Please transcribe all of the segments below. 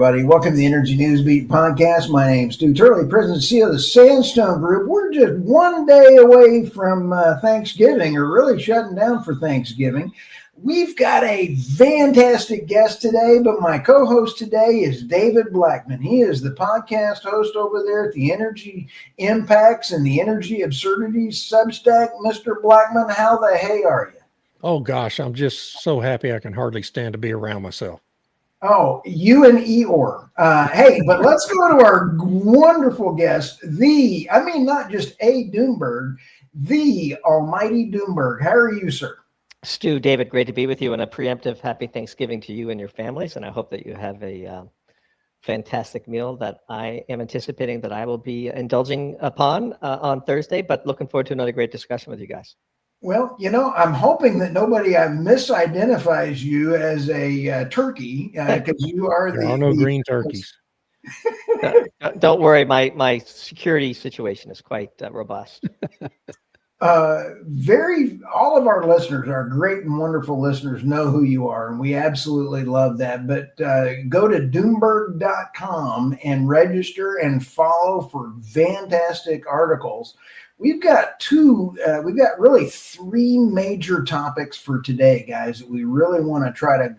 everybody. Welcome to the Energy News Beat podcast. My name's Turley, President and CEO of the Sandstone Group. We're just one day away from Thanksgiving, or really shutting down for Thanksgiving. We've got a fantastic guest today, but my co-host today is David Blackmon. He is the podcast host over there at the Energy Impacts and the Energy Absurdities Substack. Mr. Blackmon, how the hey are you? Oh, gosh, I'm just so happy I can hardly stand to be around myself. Oh, you and Eeyore. Hey, but let's go to our wonderful guest, not just a Doomberg, the almighty Doomberg. How are you, sir? Stu, David, great to be with you, and a preemptive happy Thanksgiving to you and your families. And I hope that you have a fantastic meal that I am anticipating that I will be indulging upon on Thursday, but looking forward to another great discussion with you guys. Well, I'm hoping that nobody misidentifies you as a turkey, because you are There are no green turkeys. Don't worry, my security situation is quite robust. All of our listeners, our great and wonderful listeners, know who you are, and we absolutely love that. But go to Doomberg.com and register and follow for fantastic articles. We've got really three major topics for today, guys, that we really want to try to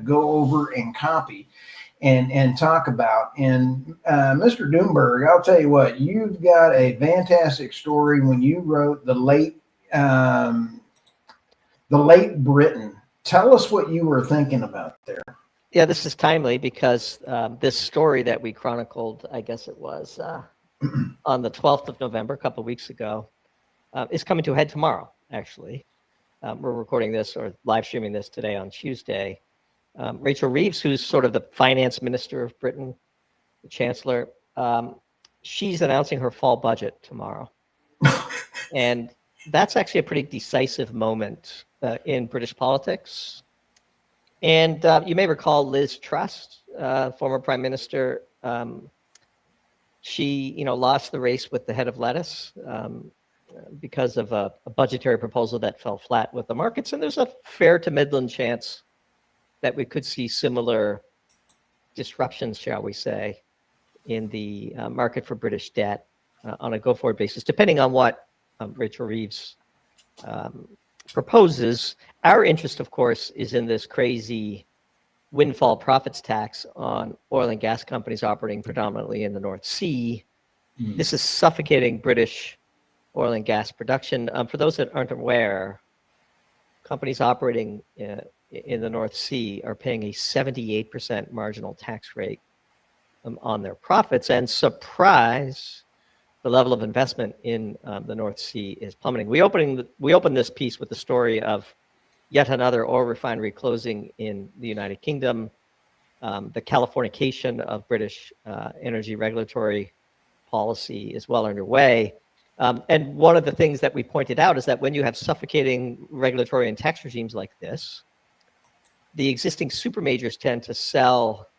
go over and copy and talk about. And Mr. Doomberg, I'll tell you what, you've got a fantastic story when you wrote the late Britain. Tell us what you were thinking about there. Yeah, this is timely because this story that we chronicled, I guess it was on the 12th of November, a couple of weeks ago, is coming to a head tomorrow, actually. We're recording this or live streaming this today on Tuesday. Rachel Reeves, who's sort of the finance minister of Britain, the chancellor, she's announcing her fall budget tomorrow. And that's actually a pretty decisive moment in British politics. And you may recall Liz Truss, former prime minister. She, lost the race with the head of lettuce because of a budgetary proposal that fell flat with the markets. And there's a fair to midland chance that we could see similar disruptions, shall we say, in the market for British debt on a go-forward basis, depending on what Rachel Reeves proposes. Our interest, of course, is in this crazy windfall profits tax on oil and gas companies operating predominantly in the North Sea. Mm. This is suffocating British oil and gas production. For those that aren't aware, companies operating in the North Sea are paying a 78% marginal tax rate on their profits, and surprise, the level of investment in the North Sea is plummeting. We opened this piece with the story of yet another oil refinery closing in the United Kingdom. The Californication of British energy regulatory policy is well underway. And one of the things that we pointed out is that when you have suffocating regulatory and tax regimes like this, the existing super majors tend to sell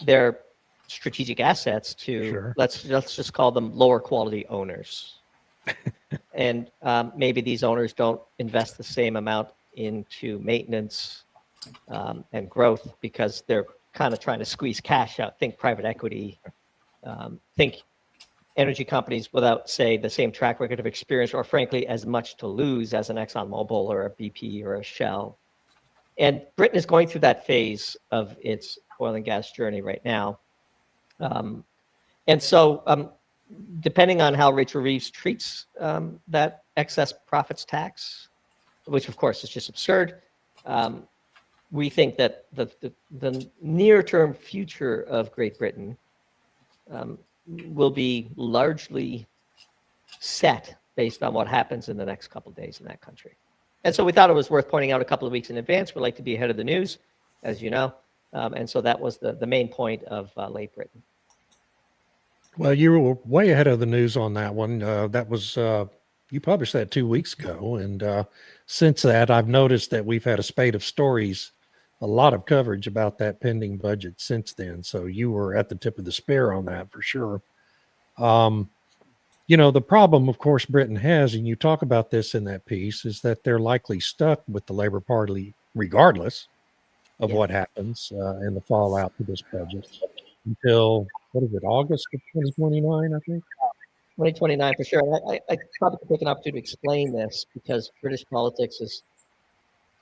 their strategic assets to, sure, let's just call them lower quality owners. And maybe these owners don't invest the same amount into maintenance and growth because they're kind of trying to squeeze cash out. Think private equity, think energy companies without, say, the same track record of experience or frankly as much to lose as an ExxonMobil or a BP or a Shell. And Britain is going through that phase of its oil and gas journey right now. And so depending on how Rachel Reeves treats that excess profits tax, which of course is just absurd, we think that the near-term future of Great Britain will be largely set based on what happens in the next couple of days in that country. And so we thought it was worth pointing out a couple of weeks in advance. We like to be ahead of the news, as you know. And so that was the main point of late Britain. Well, you were way ahead of the news on that one. That was, you published that 2 weeks ago. And since that, I've noticed that we've had a spate of stories, a lot of coverage about that pending budget since then. So you were at the tip of the spear on that for sure. The problem, of course, Britain has, and you talk about this in that piece, is that they're likely stuck with the Labour Party regardless. of what happens and the fallout to this budget until, what is it, August of 2029, I think? 2029 for sure. And I probably could take an opportunity to explain this because British politics is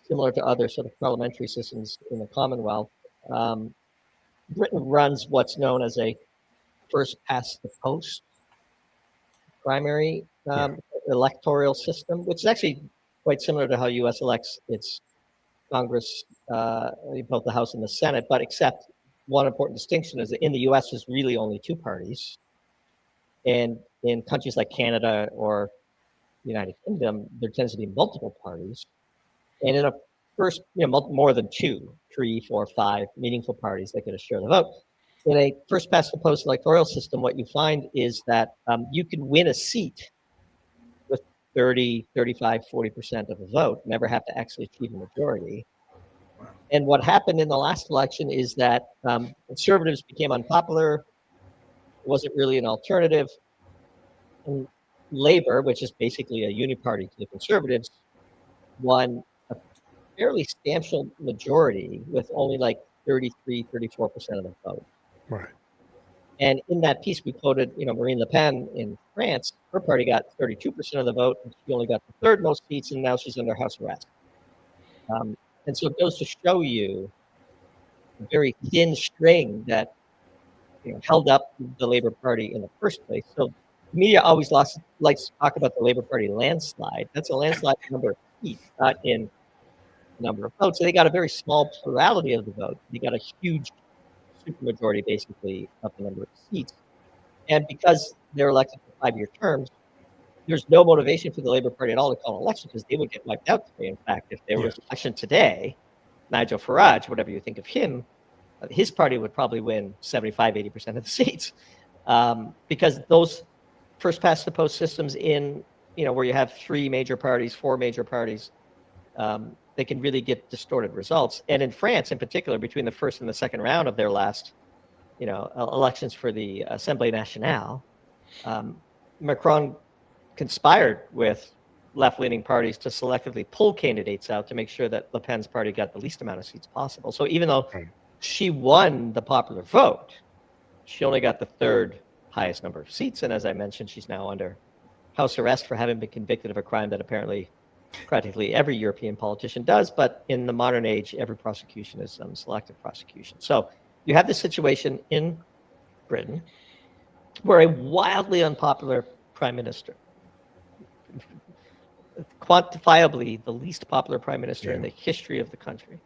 similar to other sort of parliamentary systems in the Commonwealth. Britain runs what's known as a first past the post primary electoral system, which is actually quite similar to how U.S. elects its Congress, both the House and the Senate, but except one important distinction is that in the U.S. there's really only two parties. And in countries like Canada or the United Kingdom, there tends to be multiple parties. And in a first, more than 2, 3, 4, 5 meaningful parties that get a share of the vote. In a first past the post electoral system, what you find is that you can win a seat with 30, 35, 40% of the vote, never have to actually achieve a majority. And what happened in the last election is that conservatives became unpopular. It wasn't really an alternative. And Labour, which is basically a uniparty to the conservatives, won a fairly substantial majority with only like 33, 34% of the vote. Right. And in that piece, we quoted, Marine Le Pen in France. Her party got 32% of the vote, and she only got the third most seats, and now she's under house arrest. And so it goes to show you a very thin string that held up the Labour Party in the first place. So the media always likes to talk about the Labour Party landslide. That's a landslide number of seats, not in number of votes. So they got a very small plurality of the vote. They got a huge supermajority, basically, of the number of seats. And because they're elected for 5-year terms, there's no motivation for the Labour Party at all to call an election because they would get wiped out today. In fact, if there was an election today, Nigel Farage, whatever you think of him, his party would probably win 75, 80% of the seats because those first past the post systems in, where you have 3 major parties, 4 major parties, they can really get distorted results. And in France, in particular, between the first and the second round of their last, elections for the Assemblée Nationale, Macron conspired with left-leaning parties to selectively pull candidates out to make sure that Le Pen's party got the least amount of seats possible. So even though she won the popular vote, she only got the 3rd highest number of seats. And as I mentioned, she's now under house arrest for having been convicted of a crime that apparently practically every European politician does. But in the modern age, every prosecution is selective prosecution. So you have this situation in Britain where a wildly unpopular prime minister, quantifiably the least popular prime minister in the history of the country,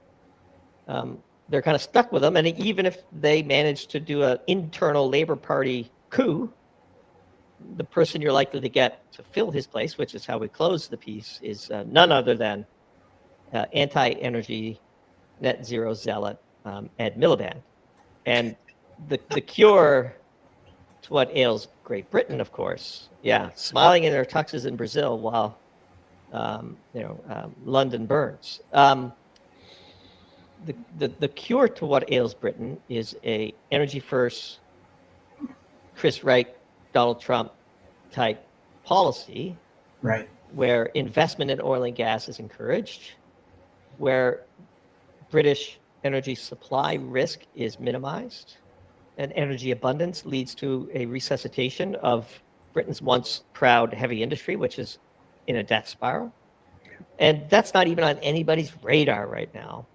they're kind of stuck with him. And even if they manage to do an internal Labour Party coup, the person you're likely to get to fill his place, which is how we close the piece, is none other than anti-energy net zero zealot Ed Miliband. And the cure to what ails Great Britain, of course, smiling in their tuxes in Brazil while London burns. The cure to what ails Britain is a energy first, Chris Wright, Donald Trump type policy, right, where investment in oil and gas is encouraged, where British energy supply risk is minimized, and energy abundance leads to a resuscitation of Britain's once proud heavy industry, which is in a death spiral. And that's not even on anybody's radar right now.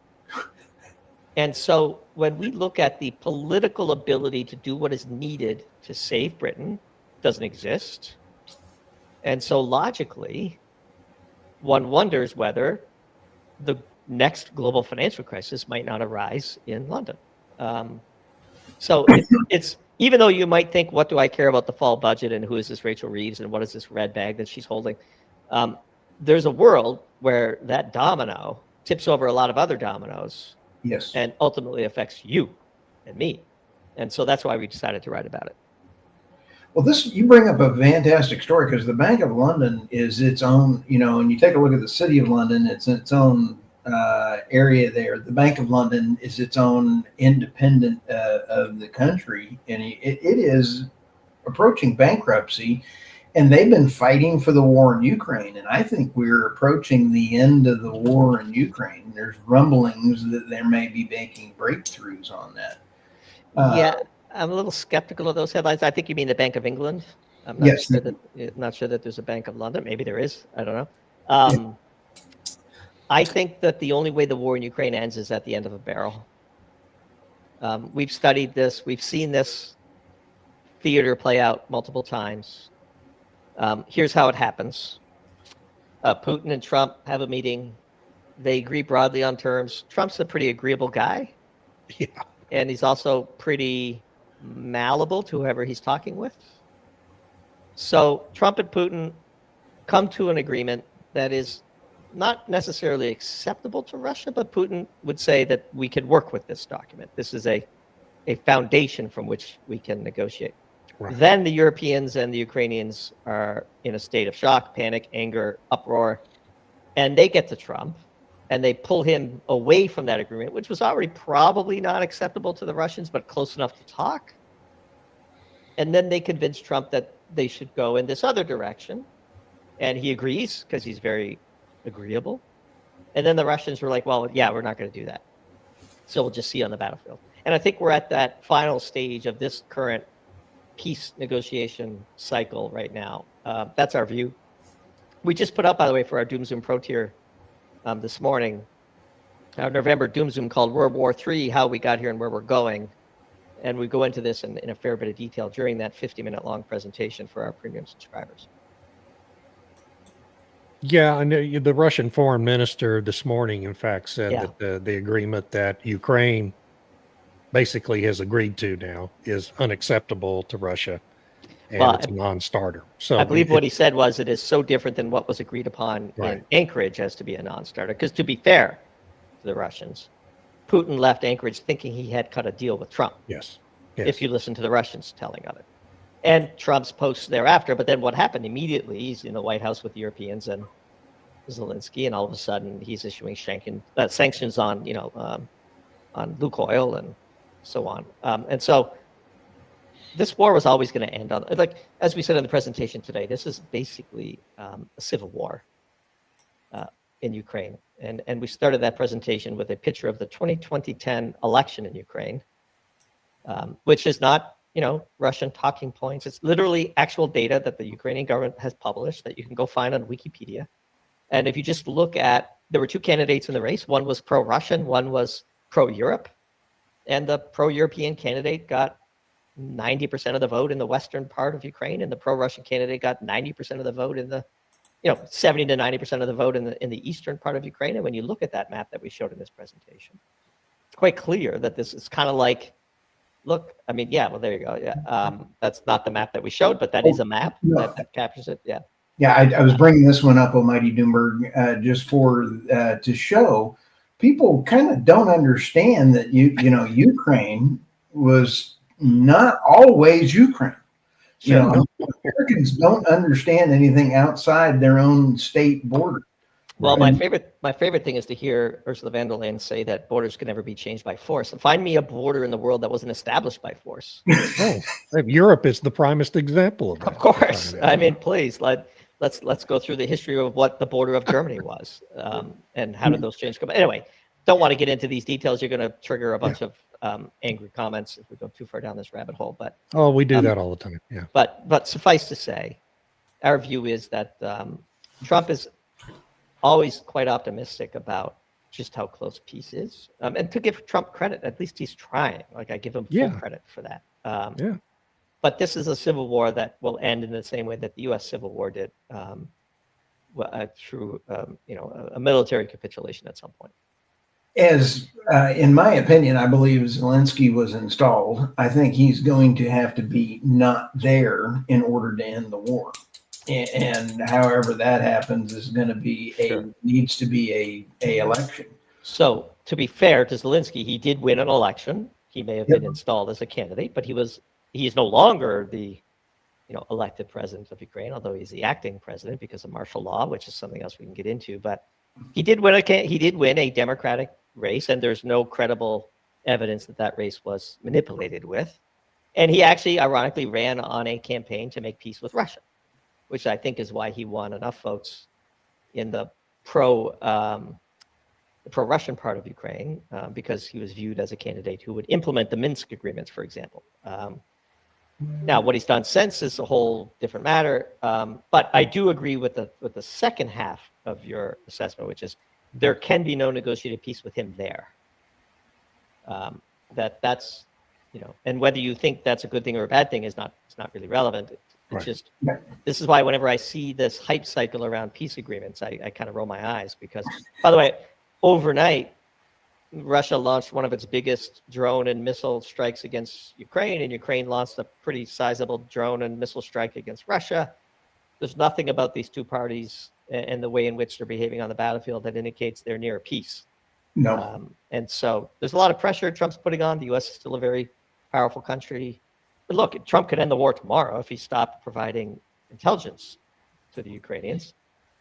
And so when we look at the political ability to do what is needed to save Britain, it doesn't exist. And so logically, one wonders whether the next global financial crisis might not arise in London. So it's even though you might think, what do I care about the fall budget and who is this Rachel Reeves and what is this red bag that she's holding? There's a world where that domino tips over a lot of other dominoes. Yes. And ultimately affects you and me. And so that's why we decided to write about it. Well, you bring up a fantastic story because the Bank of London is its own, and you take a look at the City of London, it's its own area there. The Bank of London is its own independent of the country, and it is approaching bankruptcy. And they've been fighting for the war in Ukraine. And I think we're approaching the end of the war in Ukraine. There's rumblings that there may be making breakthroughs on that. Yeah, I'm a little skeptical of those headlines. I think you mean the Bank of England. I'm not Yes. sure that there's a Bank of London. Maybe there is. I don't know. I think that the only way the war in Ukraine ends is at the end of a barrel. We've studied this. We've seen this theater play out multiple times. Here's how it happens. Putin and Trump have a meeting. They agree broadly on terms. Trump's a pretty agreeable guy. Yeah. And he's also pretty malleable to whoever he's talking with. So Trump and Putin come to an agreement that is not necessarily acceptable to Russia, but Putin would say that we can work with this document. This is a foundation from which we can negotiate. Right. Then the Europeans and the Ukrainians are in a state of shock, panic, anger, uproar, and they get to Trump. And they pull him away from that agreement, which was already probably not acceptable to the Russians, but close enough to talk. And then they convince Trump that they should go in this other direction. And he agrees because he's very agreeable. And then the Russians were like, well, yeah, we're not going to do that. So we'll just see on the battlefield. And I think we're at that final stage of this current peace negotiation cycle right now. That's our view. We just put up, by the way, for our Doom Zoom Pro tier this morning, our November Doom Zoom called World War III, How We Got Here and Where We're Going. And we go into this in a fair bit of detail during that 50-minute long presentation for our premium subscribers. Yeah, I know the Russian foreign minister this morning, in fact, said that the agreement that Ukraine basically has agreed to now is unacceptable to Russia. And it's a non-starter. So I believe what he said was it is so different than what was agreed upon in Anchorage as to be a non-starter. Because to be fair to the Russians, Putin left Anchorage thinking he had cut a deal with Trump. Yes. If you listen to the Russians telling of it. And Trump's posts thereafter. But then what happened immediately? He's in the White House with the Europeans and Zelensky, and all of a sudden he's issuing sanctions on, on Lukoil and so on. And so this war was always going to end on, like, as we said in the presentation today, this is basically a civil war in Ukraine. And we started that presentation with a picture of the 2010 election in Ukraine, which is not, Russian talking points. It's literally actual data that the Ukrainian government has published that you can go find on Wikipedia. And if you just look at, there were two candidates in the race. One was pro-Russian, one was pro-Europe. And the pro-European candidate got 90% of the vote in the western part of Ukraine, and the pro-Russian candidate got 90% of the vote in the, 70 to 90% of the vote in the eastern part of Ukraine. And when you look at that map that we showed in this presentation, it's quite clear that this is kind of like, look, I mean, yeah, well, there you go. Yeah, that's not the map that we showed, but that is a map that captures it. Yeah. Yeah, I was bringing this one up, Almighty Doomberg, just to show people kind of don't understand that Ukraine was not always Ukraine. Sure. Americans don't understand anything outside their own state border. Well, my favorite thing is to hear Ursula von der Leyen say that borders can never be changed by force. Find me a border in the world that wasn't established by force. Europe is the primest example of that. Of course. I mean, please, let's go through the history of what the border of Germany was and how did those changes come. Anyway, don't want to get into these details. You're going to trigger a bunch of angry comments if we go too far down this rabbit hole. But we do that all the time. Yeah. But suffice to say, our view is that Trump is always quite optimistic about just how close peace is. And to give Trump credit, at least he's trying. Like, I give him full credit for that. But this is a civil war that will end in the same way that the U.S. Civil War did, through a military capitulation at some point. As in my opinion, I believe Zelensky was installed. I think he's going to have to be not there in order to end the war. And however that happens is going to be needs to be a election. So to be fair to Zelensky, he did win an election. He may have been installed as a candidate, but he is no longer the elected president of Ukraine, although he's the acting president because of martial law, which is something else we can get into. But he did win a Democratic race, and there's no credible evidence that race was manipulated with. And he actually, ironically, ran on a campaign to make peace with Russia. which I think is why he won enough votes in the pro-Russian part of Ukraine, because he was viewed as a candidate who would implement the Minsk agreements, for example. Now, what he's done since is a whole different matter. But I do agree with the second half of your assessment, which is there can be no negotiated peace with him there. That's, and whether you think that's a good thing or a bad thing it's not really relevant. It's just, this is why whenever I see this hype cycle around peace agreements, I kind of roll my eyes because, by the way, overnight, Russia launched one of its biggest drone and missile strikes against Ukraine, and Ukraine launched a pretty sizable drone and missile strike against Russia. There's nothing about these two parties and the way in which they're behaving on the battlefield that indicates they're near peace. No. And so there's a lot of pressure Trump's putting on. The U.S. is still a very powerful country. But look, Trump could end the war tomorrow if he stopped providing intelligence to the Ukrainians.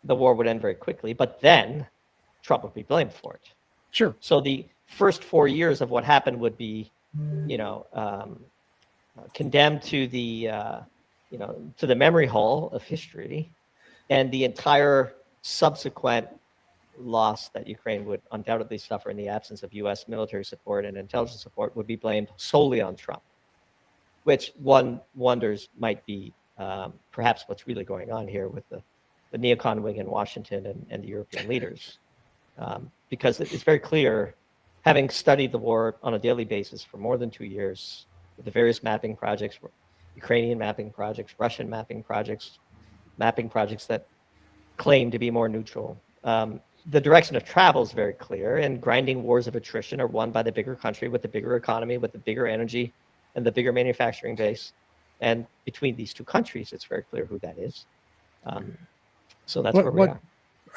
The war would end very quickly, but then Trump would be blamed for it. Sure. So the first 4 years of what happened would be, condemned to the, to the memory hole of history, and the entire subsequent loss that Ukraine would undoubtedly suffer in the absence of U.S. military support and intelligence support would be blamed solely on Trump, which one wonders might be perhaps what's really going on here with the neocon wing in Washington and the European leaders. Because it's very clear, having studied the war on a daily basis for more than 2 years, with the various mapping projects, Ukrainian mapping projects, Russian mapping projects that claim to be more neutral. The direction of travel is very clear, and grinding wars of attrition are won by the bigger country with the bigger economy, with the bigger energy, and the bigger manufacturing base. And between these two countries, it's very clear who that is. So that's where we are.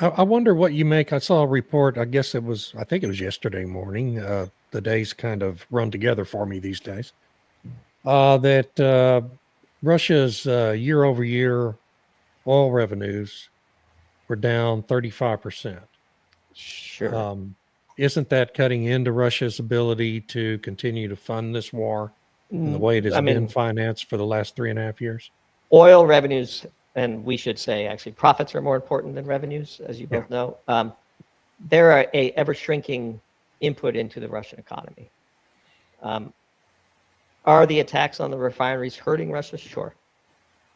I wonder what you make. I saw a report, I think it was yesterday morning. The days kind of run together for me these days. That Russia's year-over-year oil revenues were down 35%. Sure. Isn't that cutting into Russia's ability to continue to fund this war in the way it has been financed for the last 3.5 years? Oil revenues, and we should say actually profits are more important than revenues, as you both know. They're a ever-shrinking input into the Russian economy. Are the attacks on the refineries hurting Russia? Sure.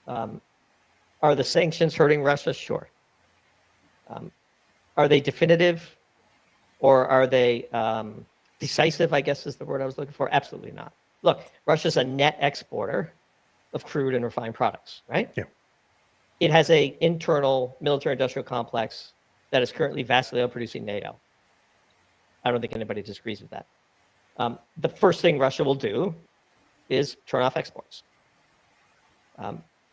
Are the sanctions hurting Russia? Sure. Are they definitive, or are they decisive, I guess is the word I was looking for? Absolutely not. Look, Russia's a net exporter of crude and refined products, right? Yeah. It has an internal military-industrial complex that is currently vastly outproducing NATO. I don't think anybody disagrees with that. The first thing Russia will do is turn off exports.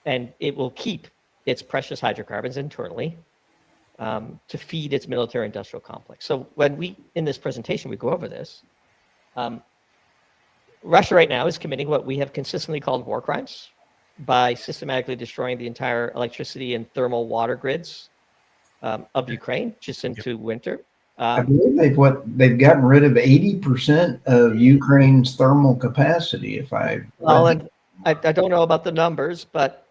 And it will keep its precious hydrocarbons internally to feed its military-industrial complex. So when in this presentation, we go over this, Russia right now is committing what we have consistently called war crimes by systematically destroying the entire electricity and thermal water grids of Ukraine just into winter. I believe they've gotten rid of 80% of Ukraine's thermal capacity. And I don't know about the numbers, but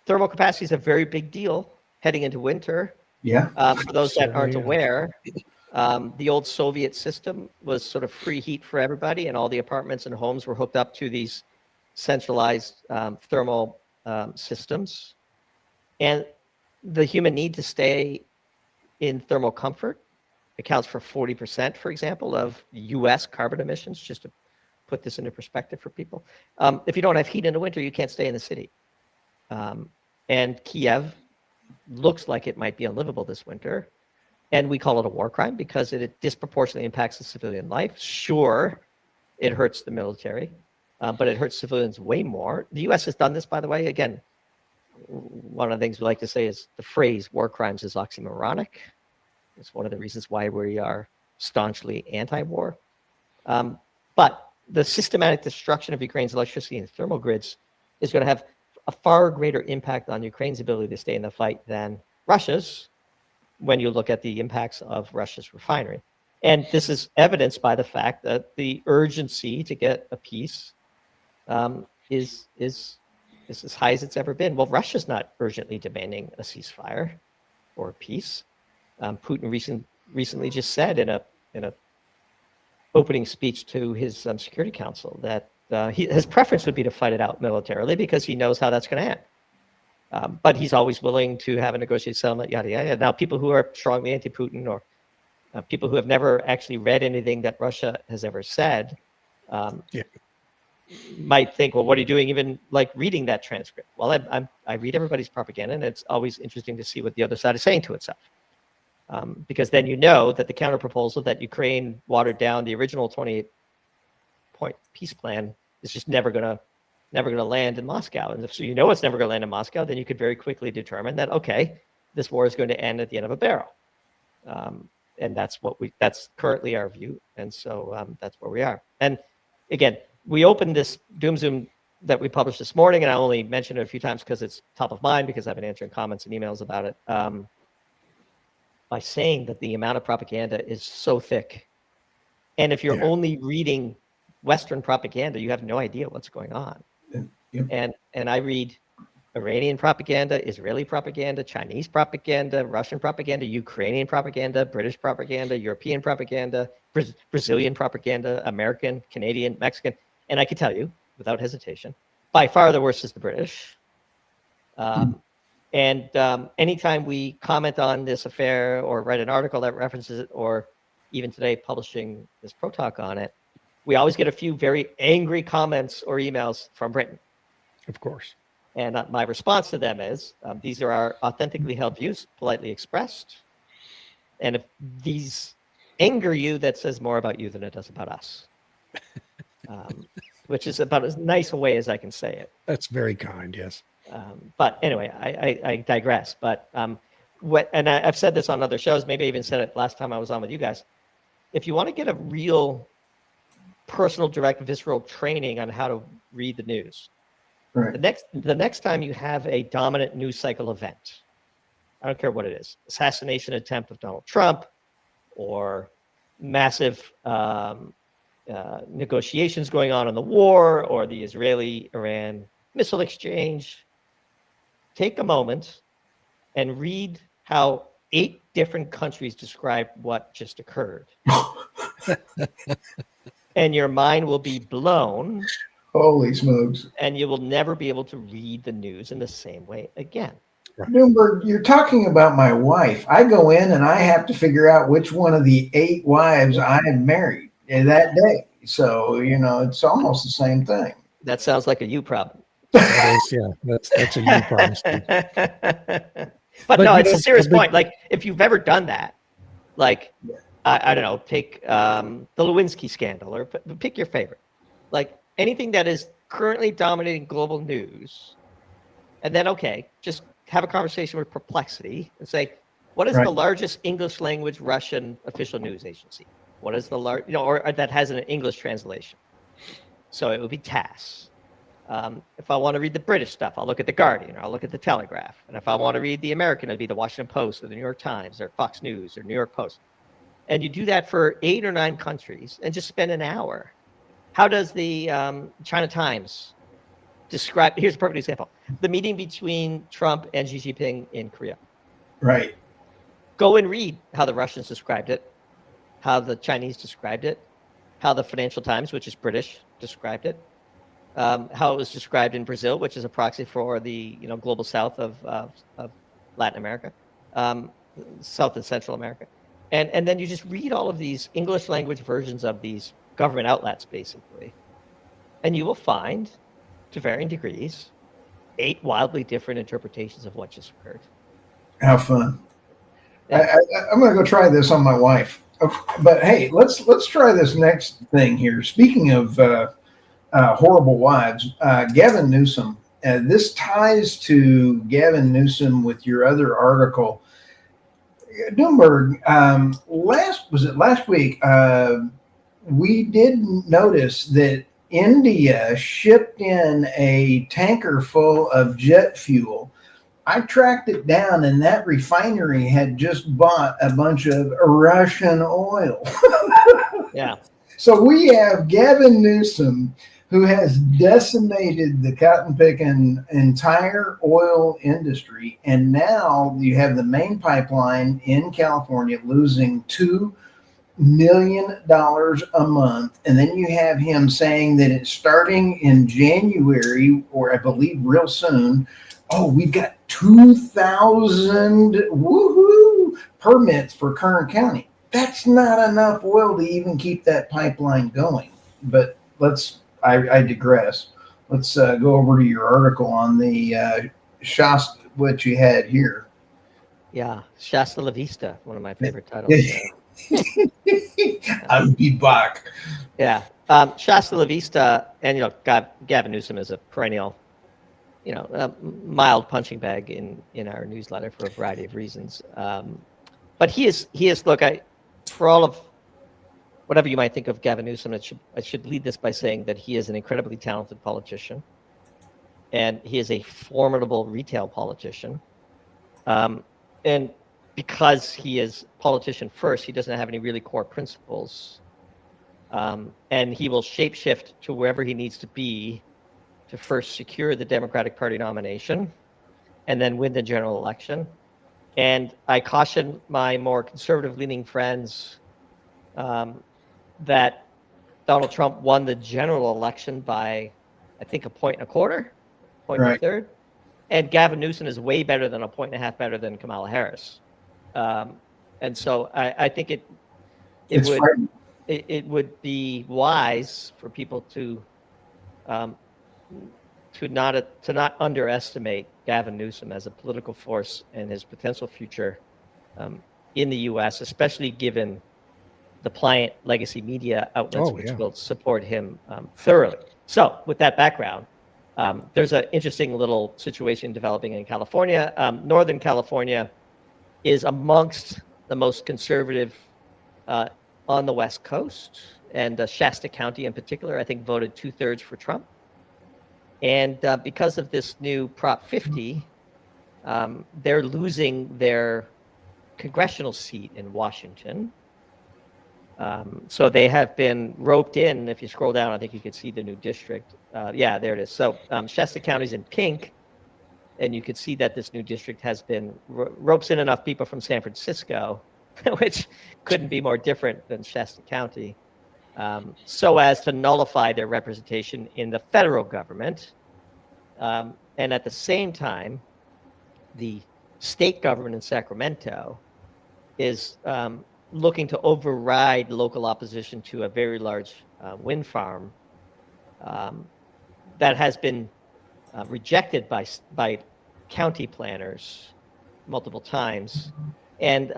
thermal capacity is a very big deal heading into winter. Yeah. For those that aren't aware, the old Soviet system was sort of free heat for everybody, and all the apartments and homes were hooked up to these centralized thermal systems. And the human need to stay in thermal comfort accounts for 40%, for example, of U.S. carbon emissions, just to put this into perspective for people. If you don't have heat in the winter, you can't stay in the city. And Kiev looks like it might be unlivable this winter. And we call it a war crime because it disproportionately impacts the civilian life. Sure, it hurts the military, but it hurts civilians way more. The U.S. has done this, by the way. Again, one of the things we like to say is the phrase war crimes is oxymoronic. It's one of the reasons why we are staunchly anti-war. But the systematic destruction of Ukraine's electricity and thermal grids is going to have a far greater impact on Ukraine's ability to stay in the fight than Russia's, when you look at the impacts of Russia's refinery. And this is evidenced by the fact that the urgency to get a peace is is as high as it's ever been. Well, Russia's not urgently demanding a ceasefire or peace. Putin recently just said in a opening speech to his Security Council that his preference would be to fight it out militarily because he knows how that's going to end. But he's always willing to have a negotiated settlement, yada, yada. Now, people who are strongly anti-Putin or people who have never actually read anything that Russia has ever said might think, well, what are you doing even like reading that transcript? Well, I read everybody's propaganda, and it's always interesting to see what the other side is saying to itself. Because then you know that the counterproposal that Ukraine watered down the original 28-point peace plan is just never gonna land in Moscow. And if so, you know it's never gonna land in Moscow, then you could very quickly determine that, okay, this war is going to end at the end of a barrel. And that's currently our view. And so that's where we are. And again, we opened this Doom Zoom that we published this morning, and I only mentioned it a few times because it's top of mind because I've been answering comments and emails about it. By saying that the amount of propaganda is so thick. And if you're only reading Western propaganda, you have no idea what's going on. And I read Iranian propaganda, Israeli propaganda, Chinese propaganda, Russian propaganda, Ukrainian propaganda, British propaganda, European propaganda, Brazilian propaganda, American, Canadian, Mexican. And I can tell you, without hesitation, by far the worst is the British. And anytime we comment on this affair or write an article that references it, or even today publishing this Pro Talk on it, we always get a few very angry comments or emails from Britain. Of course. And my response to them is, these are our authentically held views, politely expressed. And if these anger you, that says more about you than it does about us. Which is about as nice a way as I can say it. That's very kind, yes. But anyway, I digress. But and I've said this on other shows, maybe I even said it last time I was on with you guys. If you want to get a real personal, direct, visceral training on how to read the news, right, the next time you have a dominant news cycle event, I don't care what it is, assassination attempt of Donald Trump, or massive negotiations going on in the war, or the Israeli-Iran missile exchange, take a moment and read how 8 different countries describe what just occurred. And your mind will be blown. Holy smokes. And you will never be able to read the news in the same way again. Doomberg, you're talking about my wife. I go in and I have to figure out which one of the 8 wives I have married that day. So, it's almost the same thing. That sounds like a you problem. That is, yeah, that's a you problem, Steve. But no, it's a serious point. Like, if you've ever done that, like, I don't know, take the Lewinsky scandal, or pick your favorite. Like, anything that is currently dominating global news, and then, okay, just have a conversation with Perplexity and say, what is the largest English language Russian official news agency? What is the or that has an English translation? So it would be TASS. If I want to read the British stuff, I'll look at the Guardian, or I'll look at the Telegraph. And if I want to read the American, it'd be the Washington Post, or the New York Times, or Fox News, or New York Post. And you do that for 8 or 9 countries and just spend an hour. How does the China Times describe? Here's a perfect example: the meeting between Trump and Xi Jinping in Korea. Right. Go and read how the Russians described it, how the Chinese described it, how the Financial Times, which is British, described it, how it was described in Brazil, which is a proxy for the global south of Latin America, South and Central America, and then you just read all of these English language versions of these government outlets, basically, and you will find, to varying degrees, 8 wildly different interpretations of what just occurred. How fun! I'm going to go try this on my wife. But hey, let's try this next thing here. Speaking of horrible wives, Gavin Newsom. This ties to Gavin Newsom with your other article. Doomberg, last week, we did notice that India shipped in a tanker full of jet fuel. I tracked it down, and that refinery had just bought a bunch of Russian oil. Yeah. So we have Gavin Newsom who has decimated the cotton picking entire oil industry. And now you have the main pipeline in California losing $2 million a month. And then you have him saying that it's starting in January, or I believe real soon. Oh, we've got 2,000 woohoo permits for Kern County. That's not enough oil to even keep that pipeline going. But I digress. Let's go over to your article on the Shasta, what you had here. Yeah, Shasta La Vista, one of my favorite titles. I'll be back. Yeah, Shasta La Vista, and Gavin Newsom is a perennial, mild punching bag in our newsletter for a variety of reasons. But he is. Look, for all of whatever you might think of Gavin Newsom, I should lead this by saying that he is an incredibly talented politician, and he is a formidable retail politician. And because he is politician first, he doesn't have any really core principles, and he will shapeshift to wherever he needs to be to first secure the Democratic Party nomination and then win the general election. And I caution my more conservative-leaning friends that Donald Trump won the general election by, I think, 1.25 points, point and a third. And Gavin Newsom is way better than 1.5 points better than Kamala Harris. And so I think it would be wise for people to not underestimate Gavin Newsom as a political force and his potential future in the U.S., especially given the pliant legacy media outlets which will support him thoroughly. So with that background, there's an interesting little situation developing in California. Northern California is amongst the most conservative on the West Coast, and Shasta County in particular, I think, voted 2/3 for Trump. And because of this new Prop 50, they're losing their congressional seat in Washington. So they have been roped in. If you scroll down, I think you can see the new district. Yeah, there it is. So Shasta County's in pink, and you can see that this new district has been ropes in enough people from San Francisco, which couldn't be more different than Shasta County, so as to nullify their representation in the federal government. And at the same time, the state government in Sacramento is looking to override local opposition to a very large wind farm that has been rejected by county planners multiple times. And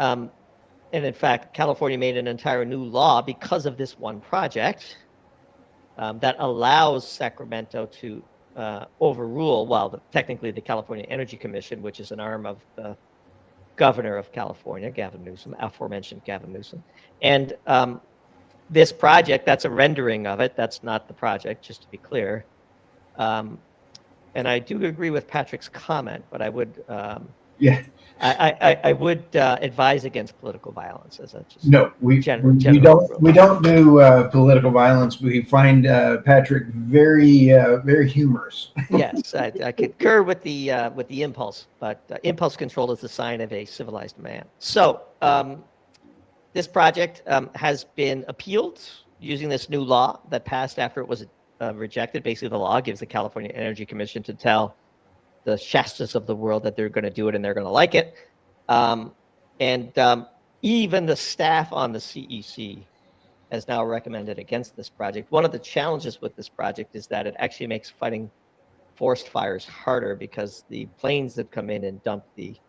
in fact, California made an entire new law because of this one project that allows Sacramento to overrule, technically the California Energy Commission, which is an arm of the governor of California, Gavin Newsom, aforementioned Gavin Newsom. And this project, that's a rendering of it. That's not the project, just to be clear. And I do agree with Patrick's comment, but I would I would advise against political violence. We don't do political violence. We find Patrick very very humorous. Yes, I concur with the impulse, but impulse control is the sign of a civilized man. So this project has been appealed using this new law that passed after it was rejected. Basically, the law gives the California Energy Commission to tell the Shastas of the world that they're going to do it and they're going to like it. Even the staff on the CEC has now recommended against this project. One of the challenges with this project is that it actually makes fighting forest fires harder, because the planes that come in and dump the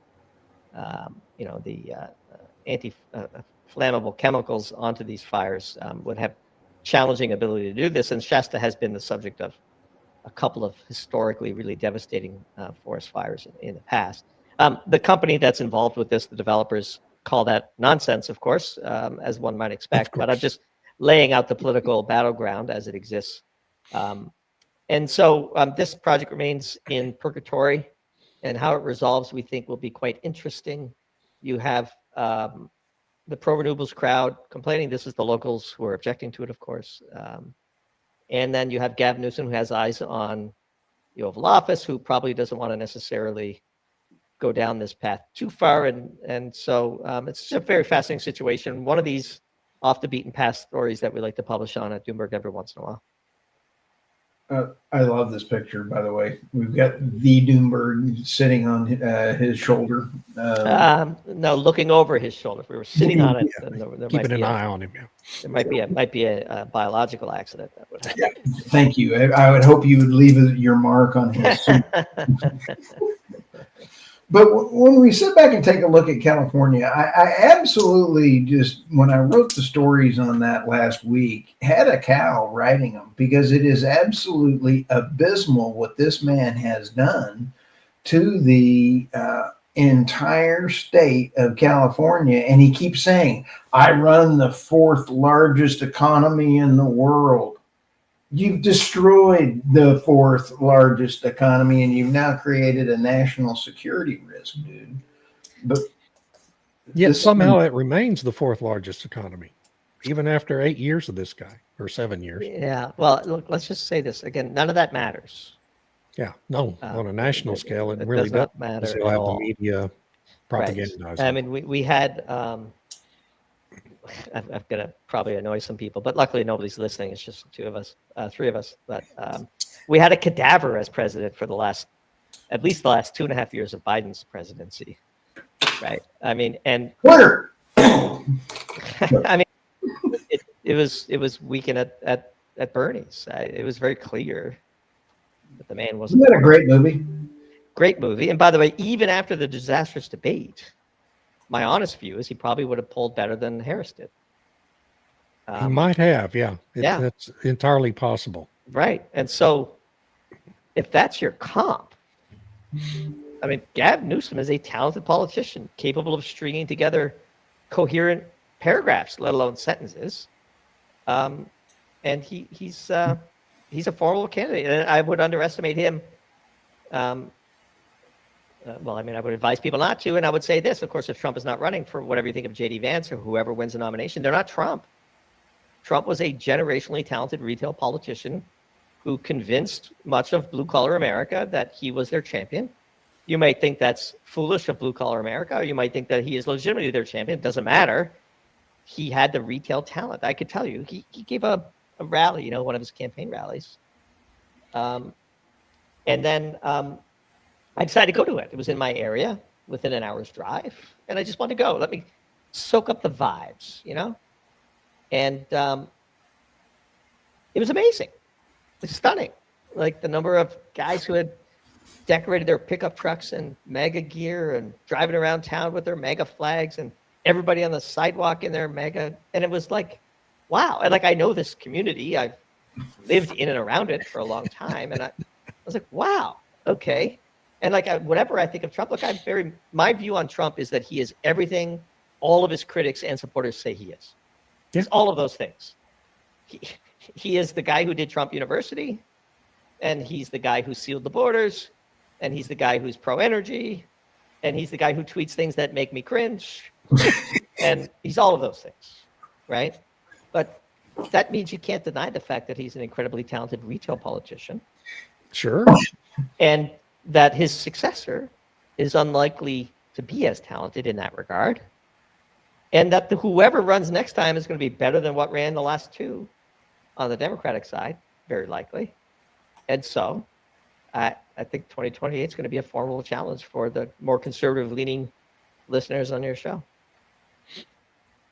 anti-flammable chemicals onto these fires would have challenging ability to do this. And Shasta has been the subject of a couple of historically really devastating forest fires in the past. The company that's involved with this, the developers, call that nonsense, of course, as one might expect. But I'm just laying out the political battleground as it exists. And so this project remains in purgatory, and how it resolves, we think, will be quite interesting. You have the pro-renewables crowd complaining. This is the locals who are objecting to it, of course. And then you have Gavin Newsom, who has eyes on the Oval Office, who probably doesn't want to necessarily go down this path too far. And so it's just a very fascinating situation. One of these off the beaten path stories that we like to publish on at Doomberg every once in a while. I love this picture, by the way. We've got the Doomberg sitting on his shoulder. No, looking over his shoulder. If we were sitting on it, then there Keeping might be an eye on him. Yeah. there might be a biological accident that would happen. Yeah, thank you. I would hope you would leave your mark on his suit. But when we sit back and take a look at California, I absolutely just, when I wrote the stories on that last week, had a cow writing them, because it is absolutely abysmal what this man has done to the entire state of California. And he keeps saying, I run the 4th largest economy in the world. You've destroyed the 4th largest economy, and you've now created a national security risk, dude. But yet somehow it remains the 4th largest economy, even after 8 years of this guy, or 7 years. Yeah. Well, look, let's just say this again. None of that matters. Yeah. No, on a national scale, it it really does not does. matter Still at have all. the media propagandizing. I mean, we had, I'm going to probably annoy some people, but luckily nobody's listening. It's just 2 of us, 3 of us. But we had a cadaver as president for at least the last 2.5 years of Biden's presidency. Right. I mean, and Twitter. I mean, it was weekend at Bernie's. It was very clear that the man wasn't. Isn't that a great movie? Great movie. And by the way, even after the disastrous debate, my honest view is he probably would have polled better than Harris did. He might have, yeah. Yeah. That's entirely possible. Right. And so if that's your comp, I mean, Gavin Newsom is a talented politician capable of stringing together coherent paragraphs, let alone sentences. And he's a formidable candidate. And I would underestimate him. Well, I mean, I would advise people not to. And I would say this, of course, if Trump is not running, for whatever you think of J.D. Vance or whoever wins the nomination, they're not Trump. Trump was a generationally talented retail politician who convinced much of blue-collar America that he was their champion. You might think that's foolish of blue-collar America, or you might think that he is legitimately their champion. It doesn't matter. He had the retail talent. I could tell you. He gave a rally, one of his campaign rallies. And then I decided to go to it. It was in my area within an hour's drive. And I just wanted to go. Let me soak up the vibes, And it was amazing. It's stunning. Like the number of guys who had decorated their pickup trucks in mega gear and driving around town with their mega flags, and everybody on the sidewalk in their mega. And it was like, wow. And I know this community. I've lived in and around it for a long time. And I was like, wow, okay. And whatever I think of Trump, my view on Trump is that he is everything all of his critics and supporters say he is. He's all of those things. He is the guy who did Trump University, and he's the guy who sealed the borders, and he's the guy who's pro-energy, and he's the guy who tweets things that make me cringe, and he's all of those things, right? But that means you can't deny the fact that he's an incredibly talented retail politician. Sure. And that his successor is unlikely to be as talented in that regard. And that whoever runs next time is going to be better than what ran the last 2 on the Democratic side, very likely. And so I think 2028 is going to be a formidable challenge for the more conservative-leaning listeners on your show.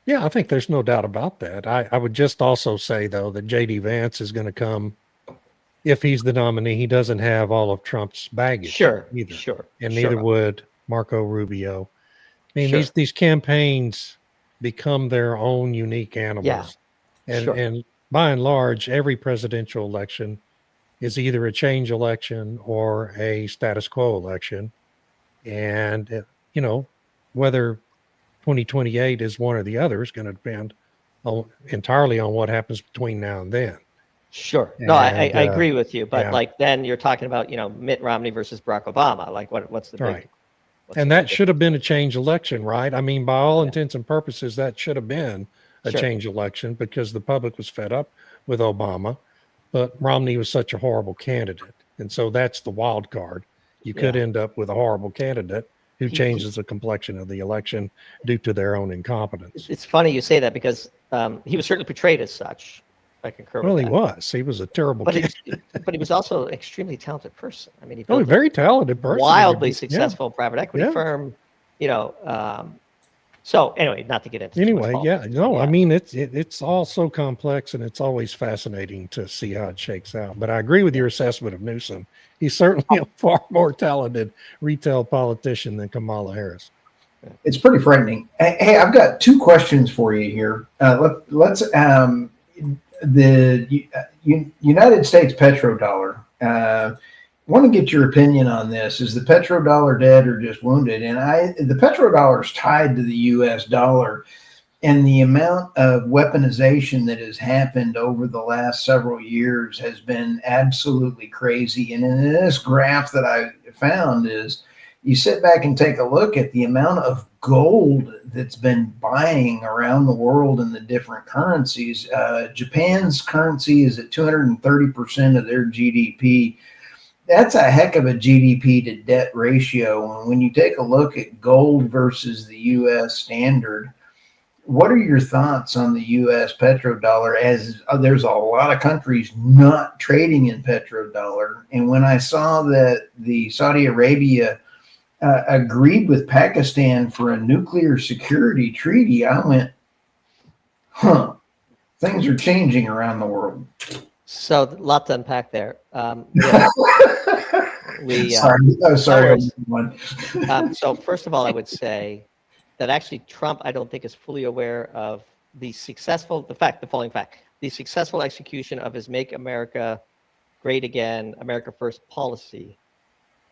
Yeah, I think there's no doubt about that. I would just also say, though, that J.D. Vance is going to come. If he's the nominee, he doesn't have all of Trump's baggage either. Sure. And neither would Marco Rubio. I mean, Sure. these campaigns become their own unique animals. Yeah. And by and large, every presidential election is either a change election or a status quo election. And, whether 2028 is one or the other is going to depend entirely on what happens between now and then. Sure. No, I agree with you. But then you're talking about, Mitt Romney versus Barack Obama. What's the big... And that should have been a change election, right? I mean, by all intents and purposes, that should have been a change election because the public was fed up with Obama. but Romney was such a horrible candidate. And so that's the wild card. You could Yeah. end up with a horrible candidate who He- changes the complexion of the election due to their own incompetence. It's funny you say that because he was certainly portrayed as such. I concur Well, with he that. was. He was a terrible candidate. But he was also an extremely talented person. I mean, he Oh, built very talented a person. wildly Yeah. successful private equity Yeah. firm. You know, so anyway, not to get into too much Anyway, yeah, politics, no, but I mean it's all so complex, and it's always fascinating to see how it shakes out. But I agree with your assessment of Newsom. He's certainly a far more talented retail politician than Kamala Harris. It's pretty frightening. Hey, I've got two questions for you here. Let's the United States petrodollar. Want to get your opinion on this. Is the petrodollar dead or just wounded? And the petrodollar is tied to the U.S. dollar, and the amount of weaponization that has happened over the last several years has been absolutely crazy. And in this graph that I found is, you sit back and take a look at the amount of gold that's been buying around the world in the different currencies. Japan's currency is at 230% of their GDP. That's a heck of a GDP to debt ratio. And when you take a look at gold versus the U.S. standard, what are your thoughts on the U.S. petrodollar? As there's a lot of countries not trading in petrodollar. And when I saw that the Saudi Arabia agreed with Pakistan for a nuclear security treaty, I went, things are changing around the world. So a lot to unpack there. Sorry. So first of all, I would say that actually Trump, I don't think, is fully aware of the successful execution of his Make America Great Again, America First policy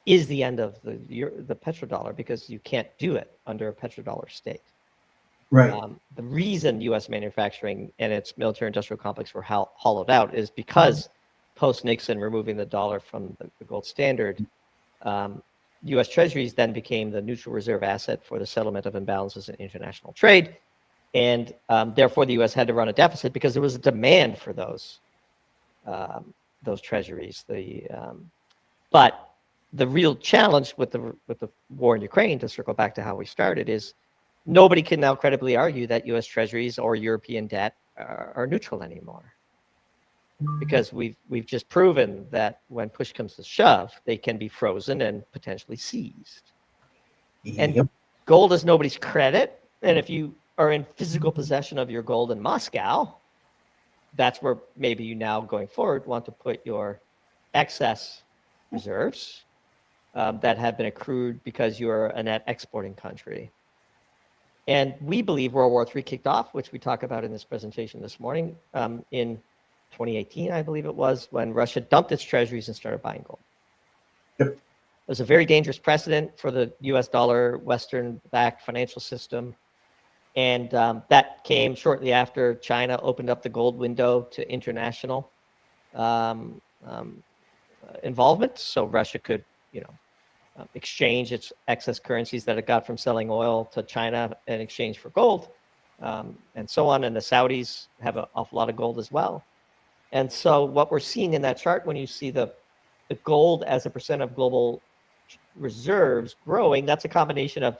is the end of the petrodollar, because you can't do it under a petrodollar state. Right. The reason U.S. manufacturing and its military-industrial complex were hollowed out is because post-Nixon removing the dollar from the gold standard, U.S. Treasuries then became the neutral reserve asset for the settlement of imbalances in international trade, and therefore the U.S. had to run a deficit because there was a demand for those treasuries. But the real challenge with the war in Ukraine, to circle back to how we started, is nobody can now credibly argue that U.S. Treasuries or European debt are neutral anymore, because we've just proven that when push comes to shove, they can be frozen and potentially seized. Yep. And gold is nobody's credit. And if you are in physical possession of your gold in Moscow, that's where maybe you now going forward want to put your excess reserves that have been accrued because you're a net exporting country. And we believe World War III kicked off, which we talk about in this presentation this morning, in 2018, I believe it was, when Russia dumped its treasuries and started buying gold. Yep. It was a very dangerous precedent for the US dollar, Western-backed financial system. And that came shortly after China opened up the gold window to international involvement. So Russia could, exchange its excess currencies that it got from selling oil to China in exchange for gold, and so on. And the Saudis have an awful lot of gold as well. And so what we're seeing in that chart, when you see the gold as a percent of global reserves growing, that's a combination of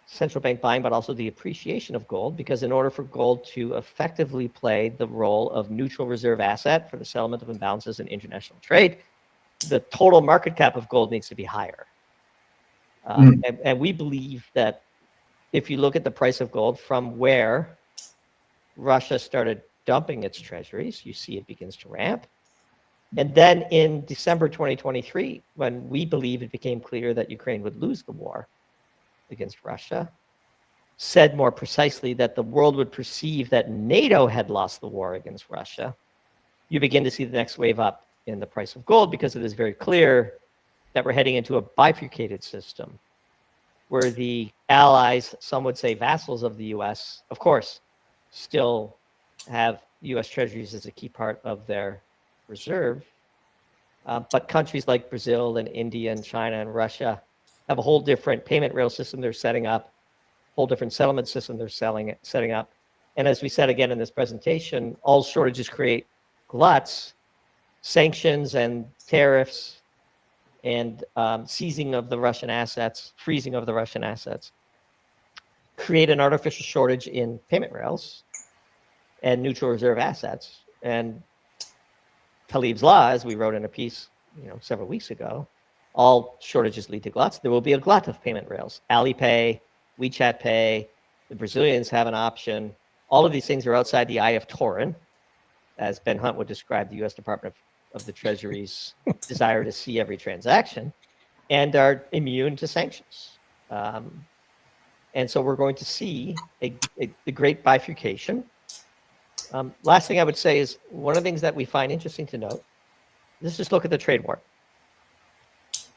central bank buying, but also the appreciation of gold, because in order for gold to effectively play the role of neutral reserve asset for the settlement of imbalances in international trade, the total market cap of gold needs to be higher. And we believe that if you look at the price of gold from where Russia started dumping its treasuries, you see it begins to ramp. And then in December 2023, when we believe it became clear that Ukraine would lose the war against Russia, said more precisely that the world would perceive that NATO had lost the war against Russia, you begin to see the next wave up in the price of gold, because it is very clear that we're heading into a bifurcated system where the allies, some would say vassals of the US, of course, still have US treasuries as a key part of their reserve. But countries like Brazil and India and China and Russia have a whole different payment rail system they're setting up, whole different settlement system they're setting up. And as we said again in this presentation, all shortages create gluts. sanctions and tariffs and seizing of the Russian assets, freezing of the Russian assets, create an artificial shortage in payment rails and neutral reserve assets. And Talib's law, as we wrote in a piece, several weeks ago, all shortages lead to gluts. There will be a glut of payment rails. Alipay, WeChat Pay, the Brazilians have an option. All of these things are outside the eye of Torin, as Ben Hunt would describe the U.S. Department of the Treasury's desire to see every transaction, and are immune to sanctions. And so we're going to see the great bifurcation. Last thing I would say is one of the things that we find interesting to note, let's just look at the trade war.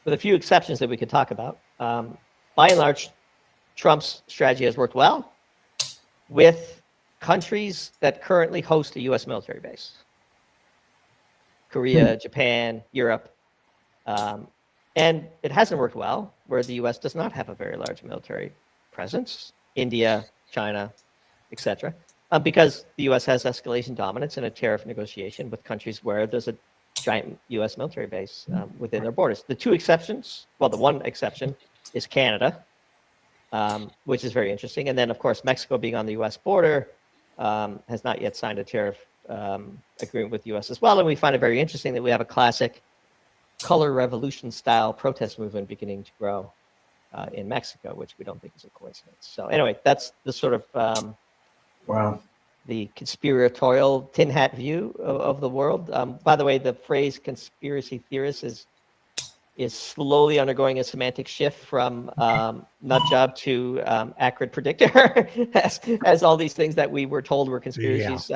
With a few exceptions that we could talk about, by and large, Trump's strategy has worked well with countries that currently host a U.S. military base. Korea, Japan, Europe. And it hasn't worked well where the U.S. does not have a very large military presence, India, China, etc., because the U.S. has escalation dominance in a tariff negotiation with countries where there's a giant U.S. military base within their borders. The two exceptions, well, the one exception is Canada, which is very interesting. And then, of course, Mexico being on the U.S. border has not yet signed a tariff agreement with the U.S. as well. And we find it very interesting that we have a classic color revolution style protest movement beginning to grow in Mexico, which we don't think is a coincidence. So anyway, that's the sort of the conspiratorial tin hat view of the world. By the way, the phrase conspiracy theorist is slowly undergoing a semantic shift from nut job to accurate predictor, as all these things that we were told were conspiracies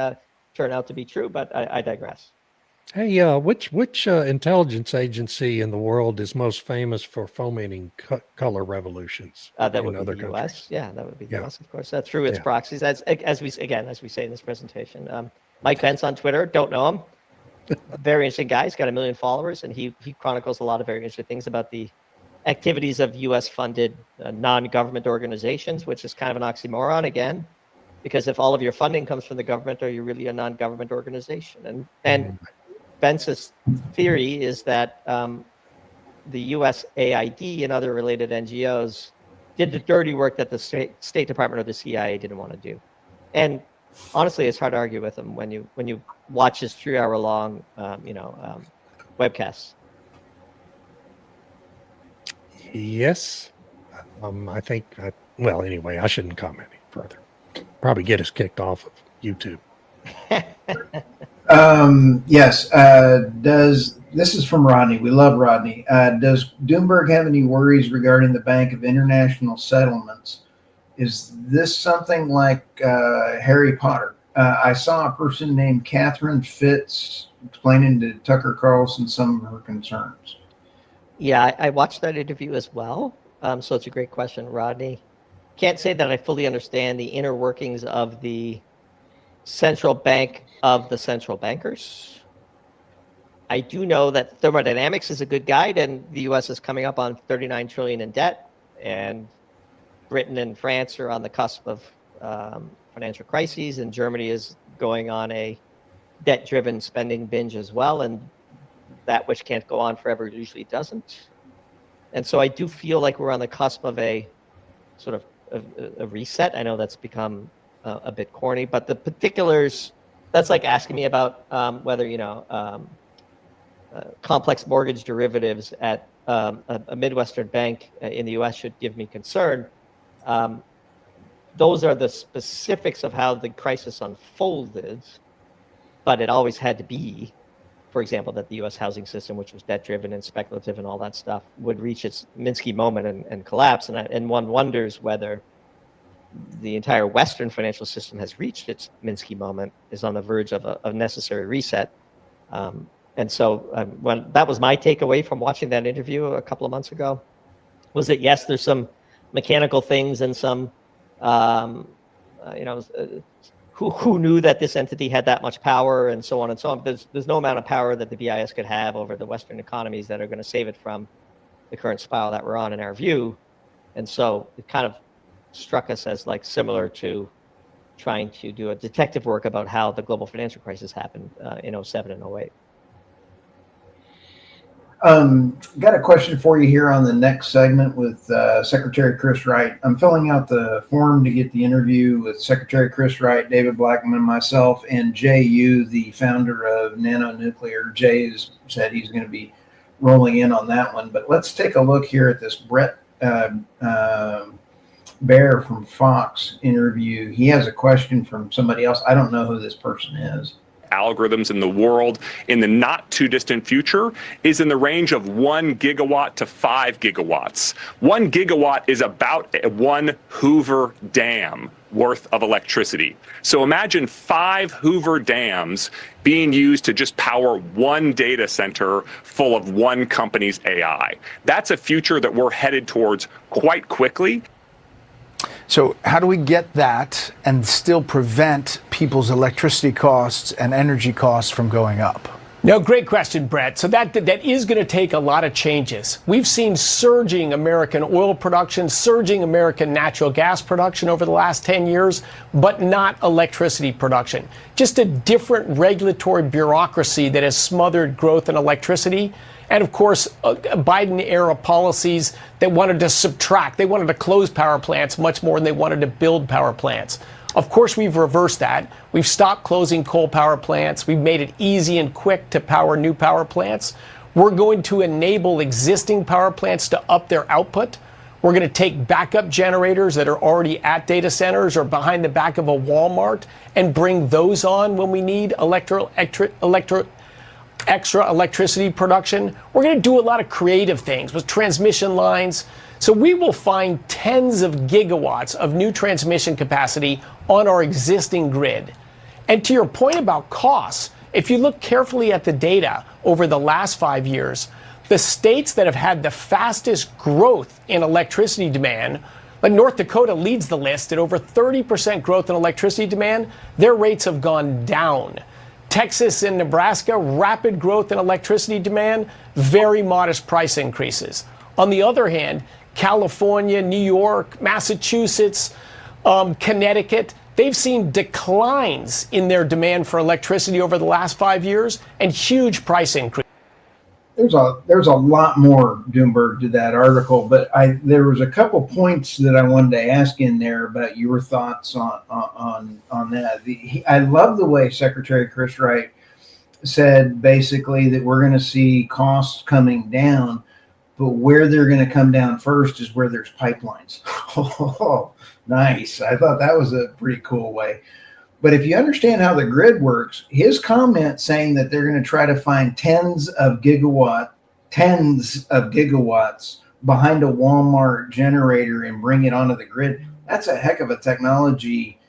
turn out to be true. But I digress. Hey, which intelligence agency in the world is most famous for fomenting color revolutions? That would be the U.S. Yeah, that would be the U.S. Of course, through its proxies. As we say in this presentation, Mike Pence on Twitter. Don't know him. Very interesting guy. He's got 1 million followers, and he chronicles a lot of very interesting things about the activities of U.S.-funded non-government organizations, which is kind of an oxymoron again, because if all of your funding comes from the government, are you really a non-government organization? And Pence's theory is that the U.S. AID and other related NGOs did the dirty work that the State Department or the CIA didn't want to do. And honestly, it's hard to argue with him when you watch his 3-hour-long, webcasts. Yes, I think. Well, anyway, I shouldn't comment any further. Probably get us kicked off of YouTube. Yes. This is from Rodney. We love Rodney. Does Doomberg have any worries regarding the Bank of International Settlements? Is this something like Harry Potter? I saw a person named Catherine Fitz explaining to Tucker Carlson some of her concerns. Yeah, I watched that interview as well. So it's a great question, Rodney. Can't say that I fully understand the inner workings of the central bank of the central bankers. I do know that thermodynamics is a good guide, and the U.S. is coming up on $39 trillion in debt, and Britain and France are on the cusp of financial crises, and Germany is going on a debt-driven spending binge as well, and that which can't go on forever usually doesn't. And so I do feel like we're on the cusp of a sort of a reset. I know that's become a bit corny, but the particulars, that's like asking me about whether, complex mortgage derivatives at a Midwestern bank in the U.S. should give me concern. Those are the specifics of how the crisis unfolded, but it always had to be, for example, that the U.S. housing system, which was debt-driven and speculative and all that stuff, would reach its Minsky moment and collapse. And one wonders whether the entire Western financial system has reached its Minsky moment, is on the verge of a necessary reset. And so when that was my takeaway from watching that interview a couple of months ago, was that yes, there's some mechanical things and some, who knew that this entity had that much power and so on and so on. There's no amount of power that the BIS could have over the Western economies that are going to save it from the current spiral that we're on in our view. And so it kind of struck us as like similar to trying to do a detective work about how the global financial crisis happened in 07 and 08. Got a question for you here on the next segment with Secretary Chris Wright. I'm filling out the form to get the interview with Secretary Chris Wright, David Blackmon, myself, and Jay Yu, the founder of Nano Nuclear. Jay has said he's going to be rolling in on that one. But let's take a look here at this Brett Bear from Fox interview. He has a question from somebody else. I don't know who this person is. Algorithms in the world in the not too distant future is in the range of 1 gigawatt to 5 gigawatts. 1 gigawatt is about one Hoover dam worth of electricity. So imagine 5 Hoover dams being used to just power one data center full of one company's AI. That's a future that we're headed towards quite quickly. So how do we get that and still prevent people's electricity costs and energy costs from going up? No, great question, Brett. So that is going to take a lot of changes. We've seen surging American oil production, surging American natural gas production over the last 10 years, but not electricity production. Just a different regulatory bureaucracy that has smothered growth in electricity. And of course, Biden-era policies that wanted to subtract. They wanted to close power plants much more than they wanted to build power plants. Of course, we've reversed that. We've stopped closing coal power plants. We've made it easy and quick to power new power plants. We're going to enable existing power plants to up their output. We're going to take backup generators that are already at data centers or behind the back of a Walmart and bring those on when we need extra electricity production. We're going to do a lot of creative things with transmission lines. So we will find tens of gigawatts of new transmission capacity on our existing grid. And to your point about costs, if you look carefully at the data over the last 5 years, the states that have had the fastest growth in electricity demand, like North Dakota leads the list at over 30% growth in electricity demand, their rates have gone down. Texas and Nebraska, rapid growth in electricity demand, very modest price increases. On the other hand, California, New York, Massachusetts, Connecticut, they've seen declines in their demand for electricity over the last 5 years and huge price increases. There's a lot more, Doomberg, to that article, but there was a couple points that I wanted to ask in there about your thoughts on that. I love the way Secretary Chris Wright said basically that we're going to see costs coming down, but where they're going to come down first is where there's pipelines. Oh, nice. I thought that was a pretty cool way. But if you understand how the grid works, his comment saying that they're going to try to find tens of gigawatts behind a Walmart generator and bring it onto the grid, that's a heck of a technology,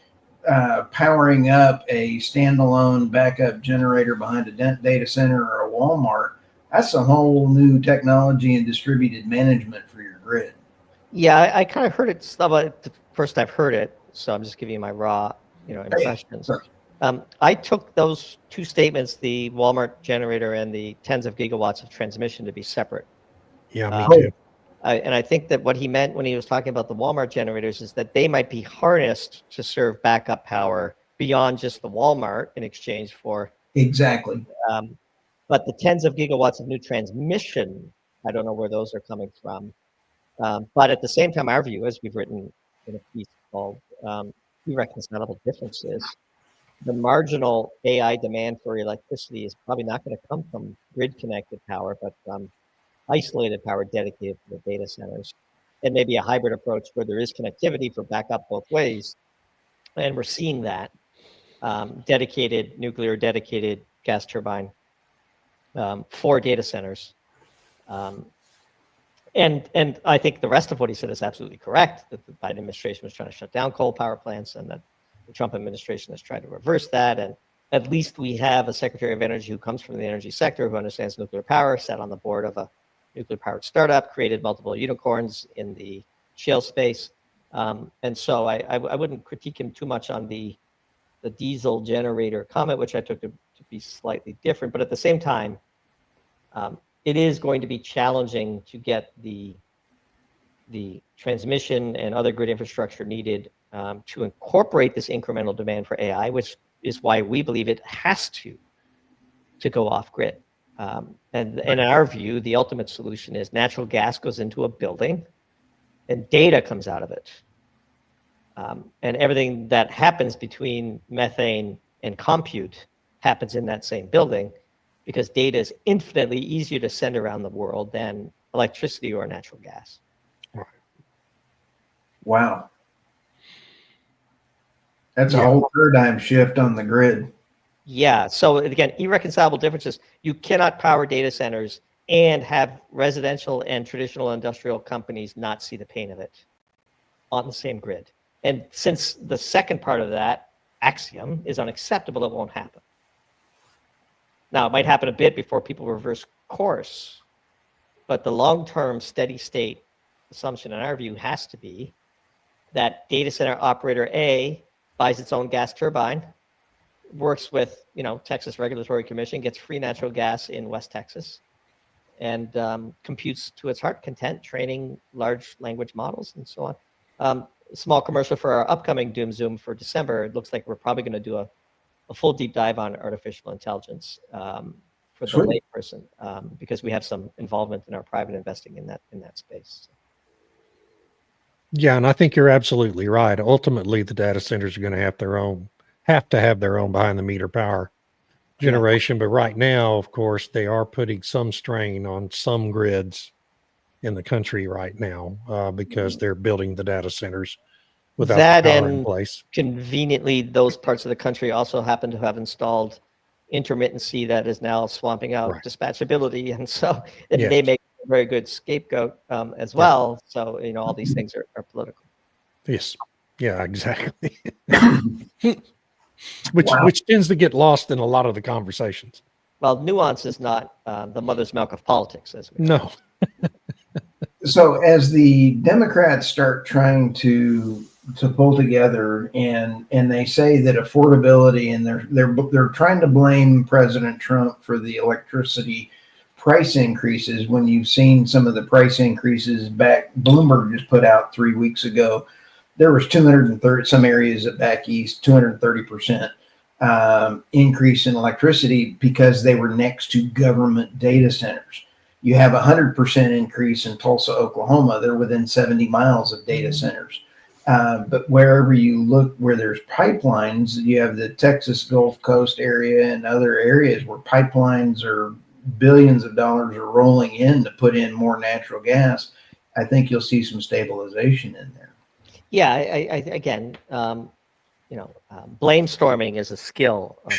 powering up a standalone backup generator behind a data center or a Walmart. That's a whole new technology and distributed management for your grid. Yeah, I kind of heard it. First, I've heard it, so I'm just giving you my raw impressions. Sure. I took those two statements, the Walmart generator and the tens of gigawatts of transmission, to be separate. Yeah, me too. And I think that what he meant when he was talking about the Walmart generators is that they might be harnessed to serve backup power beyond just the Walmart in exchange for. Exactly. But the tens of gigawatts of new transmission, I don't know where those are coming from. But at the same time, our view, as we've written in a piece called Irreconcilable Differences, the marginal AI demand for electricity is probably not going to come from grid-connected power, but from isolated power dedicated to the data centers. And maybe a hybrid approach where there is connectivity for backup both ways. And we're seeing that. Dedicated nuclear, dedicated gas turbine for data centers. And I think the rest of what he said is absolutely correct, that the Biden administration was trying to shut down coal power plants and that the Trump administration has tried to reverse that. And at least we have a Secretary of Energy who comes from the energy sector, who understands nuclear power, sat on the board of a nuclear-powered startup, created multiple unicorns in the shale space. And so I wouldn't critique him too much on the diesel generator comment, which I took to be slightly different. But at the same time, it is going to be challenging to get the transmission and other grid infrastructure needed to incorporate this incremental demand for AI, which is why we believe it has to go off grid. And in our view, the ultimate solution is natural gas goes into a building and data comes out of it. And everything that happens between methane and compute happens in that same building, because data is infinitely easier to send around the world than electricity or natural gas. Wow. That's a Yeah. whole paradigm shift on the grid. Yeah. So again, irreconcilable differences. You cannot power data centers and have residential and traditional industrial companies not see the pain of it on the same grid. And since the second part of that axiom is unacceptable, it won't happen. Now, it might happen a bit before people reverse course, but the long-term steady state assumption in our view has to be that data center operator A buys its own gas turbine, works with, Texas Regulatory Commission, gets free natural gas in West Texas, and computes to its heart content, training large language models and so on. Small commercial for our upcoming Doom Zoom for December. It looks like we're probably going to do a full deep dive on artificial intelligence for the layperson, because we have some involvement in our private investing in that space. Yeah, and I think you're absolutely right. Ultimately, the data centers are going to have to have their own behind the meter power generation. But right now, of course, they are putting some strain on some grids in the country right now because they're building the data centers without that the power and in place. Conveniently, those parts of the country also happen to have installed intermittency that is now swamping out dispatchability, and so they make a very good scapegoat as well. So all these things are political. Yes. Yeah, exactly. Which tends to get lost in a lot of the conversations. Well, nuance is not the mother's milk of politics, as we know. No. So as the Democrats start trying to pull together, and they say that affordability, and they're trying to blame President Trump for the electricity price increases, when you've seen some of the price increases back, Bloomberg just put out 3 weeks ago, there was 230, some areas back east, 230% increase in electricity because they were next to government data centers. You have 100% increase in Tulsa, Oklahoma. They're within 70 miles of data centers. But wherever you look, where there's pipelines, you have the Texas Gulf Coast area and other areas where pipelines are billions of dollars are rolling in to put in more natural gas. I think you'll see some stabilization in there. Yeah, again, blame storming is a skill of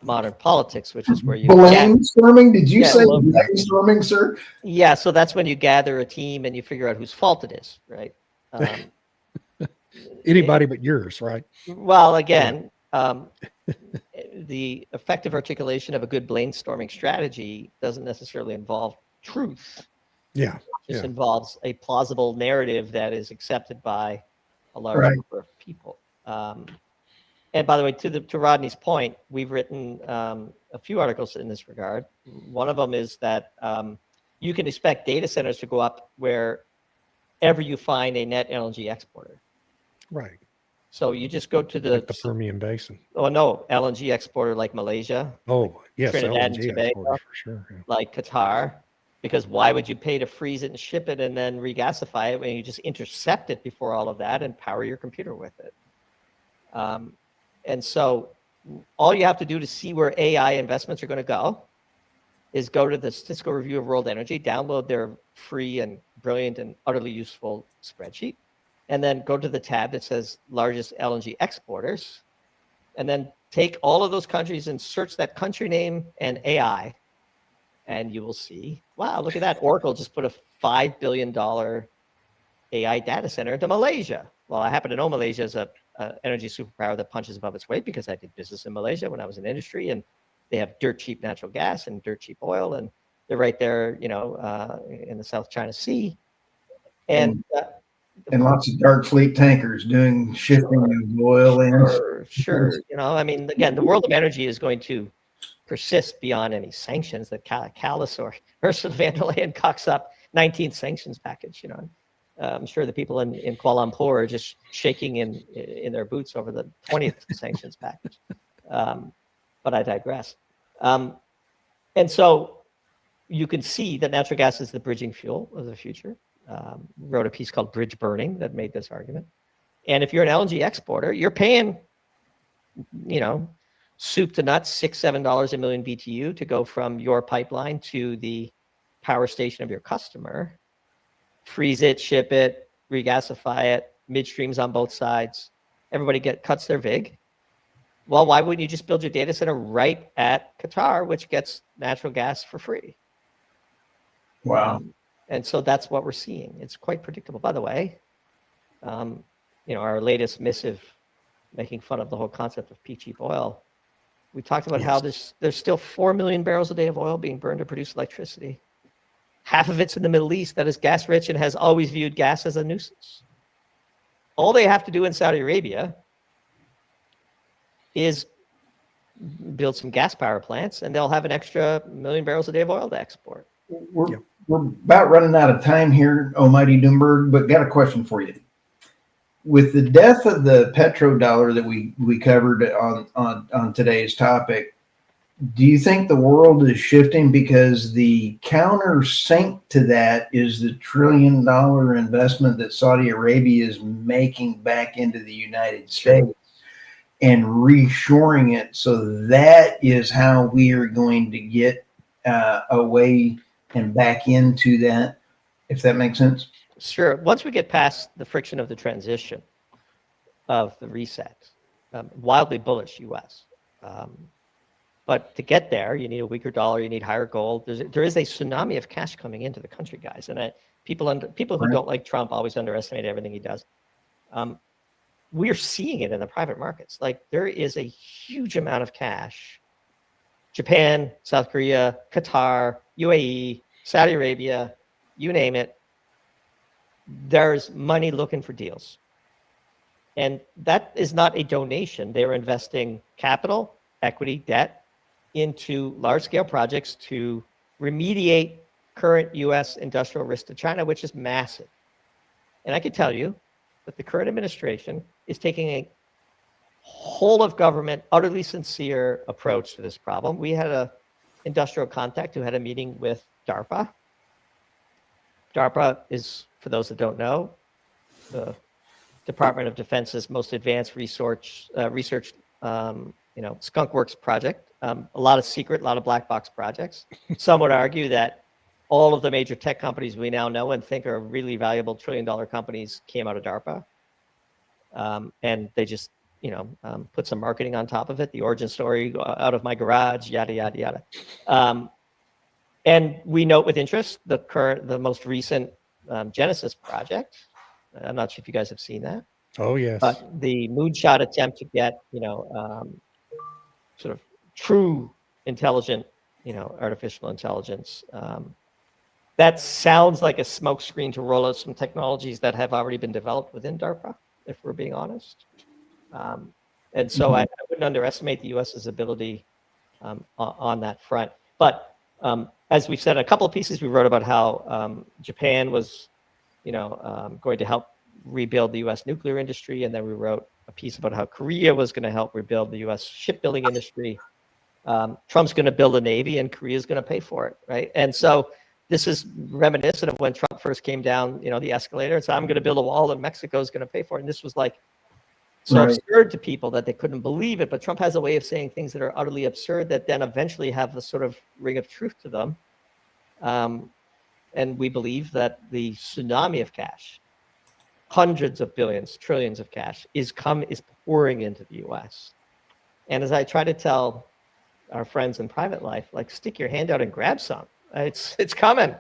modern politics, which is where you blame storming. Did you say blame storming, sir? Yeah, so that's when you gather a team and you figure out whose fault it is, right? Anybody but yours, right? Well, again, the effective articulation of a good brainstorming strategy doesn't necessarily involve truth. Yeah. It just involves a plausible narrative that is accepted by a large number of people. And by the way, to Rodney's point, we've written a few articles in this regard. One of them is that you can expect data centers to go up wherever you find a net LNG exporter. Right. So you just go to the Permian Basin. Oh no, LNG exporter like Malaysia. Oh yes, Trinidad LNG and Tobago, for sure. Yeah. like Qatar. Because why would you pay to freeze it and ship it and then regasify it when you just intercept it before all of that and power your computer with it? And so all you have to do to see where AI investments are going to go is go to the Statistical Review of World Energy, download their free and brilliant and utterly useful spreadsheet, and then go to the tab that says largest LNG exporters, and then take all of those countries and search that country name and AI, and you will see, wow, look at that. Oracle just put a $5 billion AI data center into Malaysia. Well, I happen to know Malaysia is a energy superpower that punches above its weight because I did business in Malaysia when I was in industry, and they have dirt cheap natural gas and dirt cheap oil, and they're right there, in the South China Sea. And lots of dark fleet tankers doing shipping of oil in. Sure. Again, the world of energy is going to persist beyond any sanctions that Callis or Ursula von der Leyen cocks up 19th sanctions package. I'm sure the people in Kuala Lumpur are just shaking in their boots over the 20th sanctions package. But I digress. And so you can see that natural gas is the bridging fuel of the future. Wrote a piece called Bridge Burning that made this argument. And if you're an LNG exporter, you're paying, soup to nuts, $6-7 a million BTU to go from your pipeline to the power station of your customer. Freeze it, ship it, regasify it, midstreams on both sides. Everybody cuts their vig. Well, why wouldn't you just build your data center right at Qatar, which gets natural gas for free? Wow. And so that's what we're seeing. It's quite predictable. By the way, our latest missive making fun of the whole concept of cheap oil. We talked about how there's still 4 million barrels a day of oil being burned to produce electricity. Half of it's in the Middle East that is gas rich and has always viewed gas as a nuisance. All they have to do in Saudi Arabia is build some gas power plants, and they'll have an extra 1 million barrels a day of oil to export. We're about running out of time here, Almighty Doomberg, but got a question for you. With the death of the petrodollar that we covered on today's topic, do you think the world is shifting because the countersink to that is the $1 trillion investment that Saudi Arabia is making back into the United States and reshoring it? So that is how we are going to get away and back into that, if that makes sense? Sure. Once we get past the friction of the transition of the reset, wildly bullish U.S. But to get there, you need a weaker dollar, you need higher gold. There is a tsunami of cash coming into the country, guys. And people who don't like Trump always underestimate everything he does. We are seeing it in the private markets. Like, there is a huge amount of cash. Japan, South Korea, Qatar, UAE, Saudi Arabia, you name it. There's money looking for deals. And that is not a donation. They're investing capital, equity, debt into large-scale projects to remediate current U.S. industrial risk to China, which is massive. And I can tell you that the current administration is taking a whole of government, utterly sincere approach to this problem. We had an industrial contact who had a meeting with DARPA. DARPA is, for those that don't know, the Department of Defense's most advanced research skunkworks project. A lot of secret, a lot of black box projects. Some would argue that all of the major tech companies we now know and think are really valuable $1 trillion companies came out of DARPA. And they just, put some marketing on top of it. The origin story, out of my garage, yada, yada, yada. And we note with interest the most recent Genesis project. I'm not sure if you guys have seen that. Oh, yes. But the moonshot attempt to get, sort of true intelligent, artificial intelligence. That sounds like a smokescreen to roll out some technologies that have already been developed within DARPA, if we're being honest. And so I wouldn't underestimate the U.S.'s ability on that front. But as we've said, a couple of pieces we wrote about how Japan was, going to help rebuild the U.S. nuclear industry, and then we wrote a piece about how Korea was going to help rebuild the U.S. shipbuilding industry. Trump's going to build a Navy, and Korea's going to pay for it, right? And so this is reminiscent of when Trump first came down, the escalator and said, I'm going to build a wall, and Mexico's going to pay for it. And this was like so absurd to people that they couldn't believe it. But Trump has a way of saying things that are utterly absurd that then eventually have the sort of ring of truth to them. And we believe that the tsunami of cash, hundreds of billions, trillions of cash is pouring into the U.S. And as I try to tell our friends in private life, like, stick your hand out and grab some. It's coming,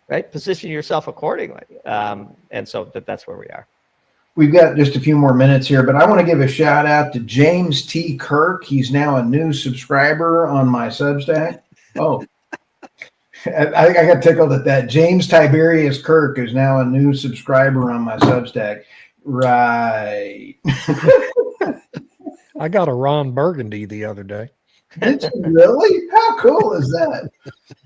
right? Position yourself accordingly. And so that's where we are. We've got just a few more minutes here, but I want to give a shout out to James T. Kirk. He's now a new subscriber on my Substack. Oh, I got tickled at that. James Tiberius Kirk is now a new subscriber on my Substack. Right. I got a Ron Burgundy the other day. Did you really? How cool is that?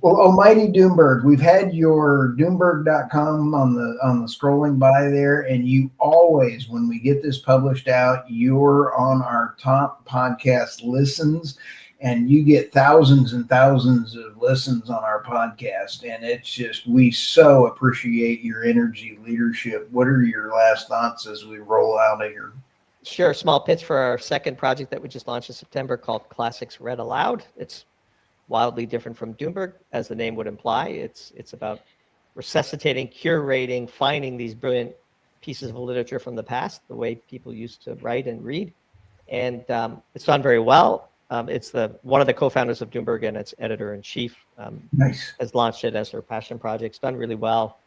Well, Almighty Doomberg, we've had your Doomberg.com on the scrolling by there, and you always, when we get this published out, you're on our top podcast listens. and you get thousands and thousands of listens on our podcast. And it's just, we so appreciate your energy, leadership. What are your last thoughts as we roll out of here? Sure. Small pitch for our second project that we just launched in September called Classics Read Aloud. It's wildly different from Doomberg, as the name would imply. It's about resuscitating, curating, finding these brilliant pieces of literature from the past, the way people used to write and read. And it's done very well. It's one of the co-founders of Doomberg and its editor-in-chief Nice. has launched it as her passion project. It's done really well.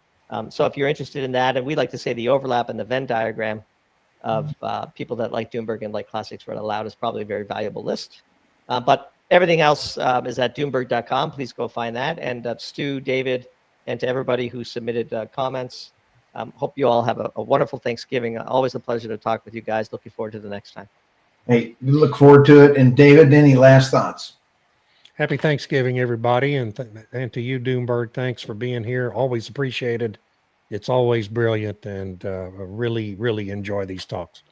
So if you're interested in that, and we like to say the overlap in the Venn diagram of people that like Doomberg and like Classics Read Aloud is probably a very valuable list. But everything else is at Doomberg.com. Please go find that. And Stu, David, and to everybody who submitted comments, hope you all have a wonderful Thanksgiving. Always a pleasure to talk with you guys. Looking forward to the next time. Hey, we look forward to it. And David, any last thoughts? Happy Thanksgiving, everybody. And to you, Doomberg, thanks for being here. Always appreciated. It's always brilliant, and really, really enjoy these talks.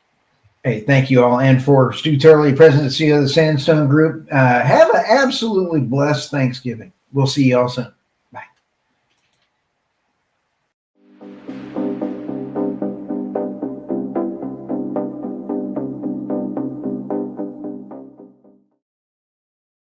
Hey, thank you all. And for Stu Turley, President and CEO of the Sandstone Group, have an absolutely blessed Thanksgiving. We'll see you all soon.